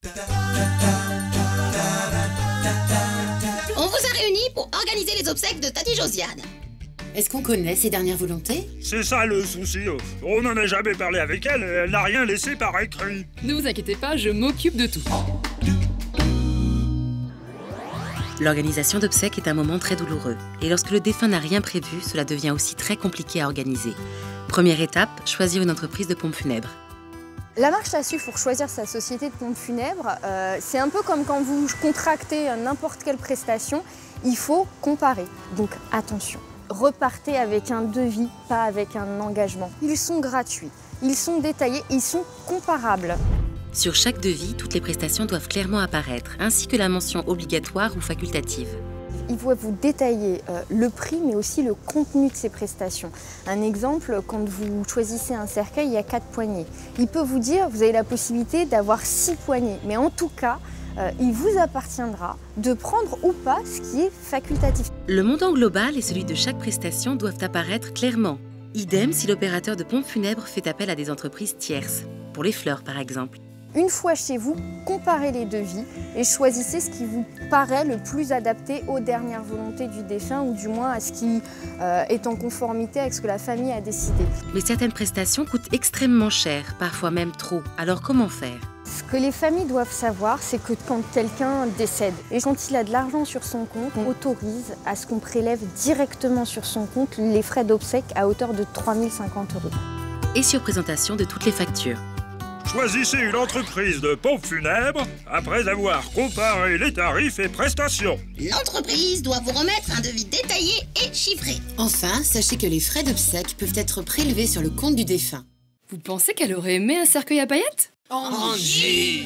On vous a réunis pour organiser les obsèques de Tati Josiane. Est-ce qu'on connaît ses dernières volontés? C'est ça le souci. On n'en a jamais parlé avec elle, elle n'a rien laissé par écrit. Ne vous inquiétez pas, je m'occupe de tout. L'organisation d'obsèques est un moment très douloureux. Et lorsque le défunt n'a rien prévu, cela devient aussi très compliqué à organiser. Première étape, choisir une entreprise de pompes funèbres. La marche à suivre pour choisir sa société de pompes funèbres, c'est un peu comme quand vous contractez n'importe quelle prestation, il faut comparer. Donc attention, repartez avec un devis, pas avec un engagement. Ils sont gratuits, ils sont détaillés, ils sont comparables. Sur chaque devis, toutes les prestations doivent clairement apparaître, ainsi que la mention obligatoire ou facultative. Il faut vous détailler le prix, mais aussi le contenu de ces prestations. Un exemple, quand vous choisissez un cercueil, il y a 4 poignées. Il peut vous dire, vous avez la possibilité d'avoir 6 poignées, mais en tout cas, il vous appartiendra de prendre ou pas ce qui est facultatif. Le montant global et celui de chaque prestation doivent apparaître clairement. Idem si l'opérateur de pompes funèbres fait appel à des entreprises tierces, pour les fleurs par exemple. Une fois chez vous, comparez les devis et choisissez ce qui vous paraît le plus adapté aux dernières volontés du défunt ou du moins à ce qui est en conformité avec ce que la famille a décidé. Mais certaines prestations coûtent extrêmement cher, parfois même trop. Alors comment faire? Ce que les familles doivent savoir, c'est que quand quelqu'un décède et quand il a de l'argent sur son compte, on autorise à ce qu'on prélève directement sur son compte les frais d'obsèques à hauteur de 3 050 €. Et sur présentation de toutes les factures. Choisissez une entreprise de pompes funèbres après avoir comparé les tarifs et prestations. L'entreprise doit vous remettre un devis détaillé et chiffré. Enfin, sachez que les frais d'obsèques peuvent être prélevés sur le compte du défunt. Vous pensez qu'elle aurait aimé un cercueil à paillettes? Angie!